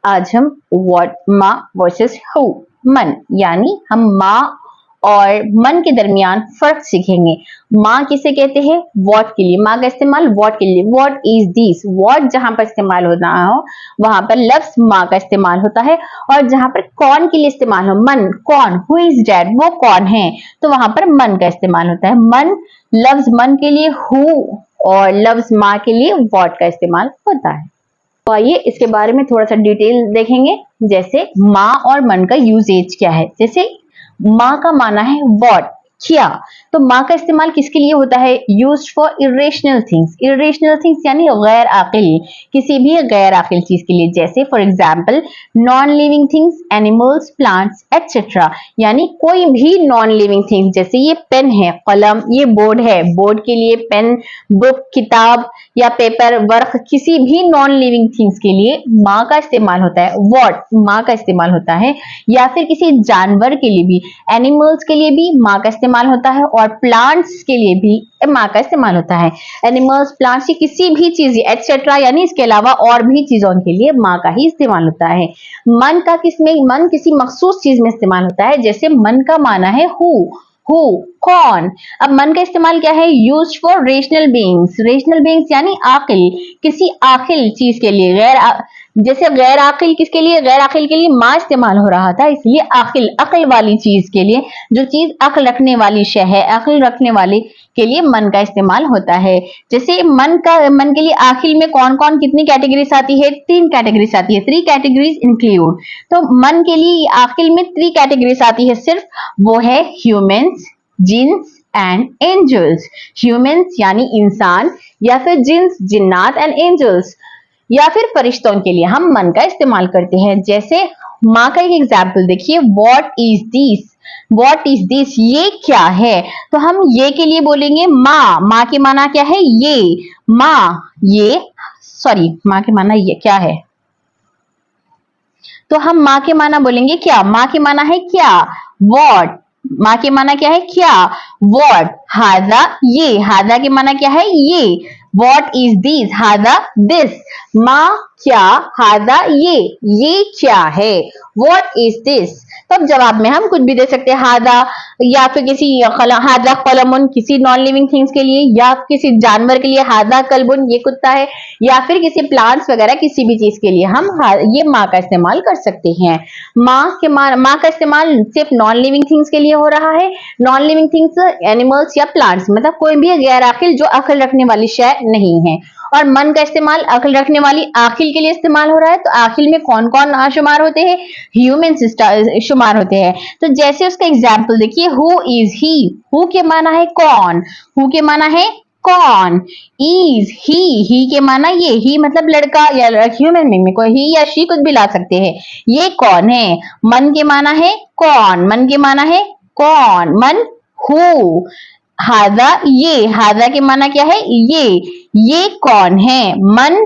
आज हम what माँ वर्सेस who मन यानी हम माँ और मन के दरमियान फर्क सीखेंगे। माँ किसे कहते हैं? what के लिए। माँ का इस्तेमाल what के लिए। what is this? what जहां पर इस्तेमाल होना हो वहां पर लफ्ज माँ का इस्तेमाल होता है, और जहां पर कौन के लिए इस्तेमाल हो, मन कौन, who is that, वो कौन है, तो वहां पर मन का इस्तेमाल होता है। मन लफ्ज मन के लिए who और लफ्ज माँ के लिए what का इस्तेमाल होता है। तो आइए इसके बारे में थोड़ा सा डिटेल देखेंगे। जैसे माँ और मन का यूजेज क्या है। जैसे माँ का माना है what, क्या, तो माँ का इस्तेमाल किसके लिए होता है? Used for irrational things. Irrational things यानी गैर आकिल, किसी भी गैर आकिल चीज के लिए। जैसे for example non living things, animals, plants etcetera, यानी कोई भी नॉन लिविंग थिंग्स। जैसे ये पेन है, कलम, ये बोर्ड है, बोर्ड के लिए पेन, बुक, किताब या पेपर, वर्क, किसी भी नॉन लिविंग थिंग्स के लिए माँ का इस्तेमाल होता है। what माँ का इस्तेमाल होता है। या फिर किसी जानवर के लिए भी, एनिमल्स के लिए भी माँ का इस्तेमाल होता है, और प्लांट्स के लिए भी माँ का इस्तेमाल होता है। एनिमल्स, प्लांट्स की किसी भी चीज एटसेट्रा, यानी इसके अलावा और भी चीजों के लिए माँ का ही इस्तेमाल होता है। मन का किसमें? मन किसी मखसूस चीज में इस्तेमाल होता है। जैसे मन का माना है हु, कौन। अब मन का इस्तेमाल क्या है? Use for rational beings. Rational beings यानी आकिल, किसी आकिल चीज के लिए। जैसे गैर आकिल किसके लिए? गैर आकिल के लिए माँ इस्तेमाल हो रहा था, इसलिए आकिल, अकल वाली चीज के लिए, जो चीज अकल रखने वाली शय है, अकल रखने वाले के लिए मन का इस्तेमाल होता है। जैसे मन के लिए आखिल में कौन कौन कितनी कैटेगरीज आती है? 3 कैटेगरीज आती है। 3 कैटेगरीज इंक्लूड, तो मन के लिए आखिल में 3 कैटेगरीज आती है सिर्फ, वो है ह्यूमंस, जिन्स एंड एंजल्स। ह्यूमंस यानी इंसान, या फिर जिन्स, जिन्नात, एंड एंजल्स या फिर फरिश्तों के लिए हम मन का इस्तेमाल करते हैं। जैसे माँ का एक एग्जाम्पल देखिए, what is this, what is this, ये क्या है, तो हम ये के लिए बोलेंगे माँ। माँ के माना क्या है? ये, माँ, ये, सॉरी, माँ के माना ये क्या है, तो हम माँ के माना बोलेंगे क्या। माँ के माना है क्या, व्हाट। माँ के माना क्या है? क्या, व्हाट। हाजा, ये, हाजा के माना क्या है? ये। व्हाट इज दिस, हाजा दिस। माँ क्या, हाजा ये क्या है, व्हाट इज दिस। तो अब जवाब में हम कुछ भी दे सकते हैं, हाजा, या फिर किसी हाजा कलमुन किसी नॉन लिविंग थिंग्स के लिए, या किसी जानवर के लिए हाजा कलबुन ये कुत्ता है, या फिर किसी प्लांट्स वगैरह किसी भी चीज के लिए हम ये माँ का इस्तेमाल कर सकते हैं। माँ का इस्तेमाल सिर्फ नॉन लिविंग थिंग्स के लिए हो रहा है। नॉन लिविंग थिंग्स एनिमल्स या प्लांट्स, मतलब कोई भी गैर आखिल जो अकल रखने वाली शय नहीं है। और मन का इस्तेमाल अकल रखने वाली आखिल के लिए इस्तेमाल हो रहा है, तो आखिल में कौन कौन शुमार होते हैं? ह्यूमन शुमार होते हैं। तो जैसे उसका एग्जाम्पल देखिए, हु इज ही, हु के माना है कौन, हु के माना है कौन। इज ही के माना ये, ही मतलब लड़का या ह्यूमन बीइंग में कोई ही या शी कुछ भी ला सकते हैं। ये कौन है? मन के माना है कौन, मन के माना है कौन, मन हु। हाजा, ये, हाजा के माना क्या है? ये कौन है, मन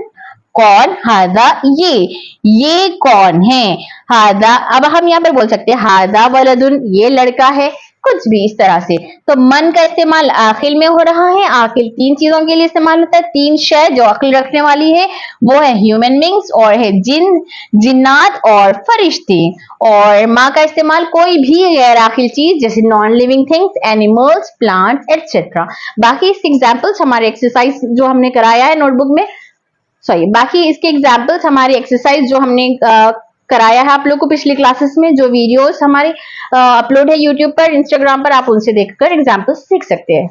कौन, हाजा ये कौन है, हाजा। अब हम यहाँ पर बोल सकते हैं हाजा वलदुन, ये लड़का है, कुछ भी इस तरह से। तो मन का इस्तेमाल आखिल में हो रहा है। आखिल 3 चीजों के लिए इस्तेमाल होता है। 3 शय जो अक्ल रखने वाली है, वो है ह्यूमन बींग्स, और है जिन, जिन्नात और फरिश्ते। और माँ का इस्तेमाल कोई भी गैर आखिल चीज, जैसे non living things, animals, plants etcetera. बाकी इसके एग्जाम्पल्स हमारे एक्सरसाइज जो हमने कराया है नोटबुक में, सॉरी, बाकी इसके एग्जाम्पल्स हमारी एक्सरसाइज जो हमने कराया है आप लोग को पिछली क्लासेस में, जो वीडियोस हमारे अपलोड है यूट्यूब पर, इंस्टाग्राम पर, आप उनसे देखकर एग्जाम्पल्स सीख सकते हैं।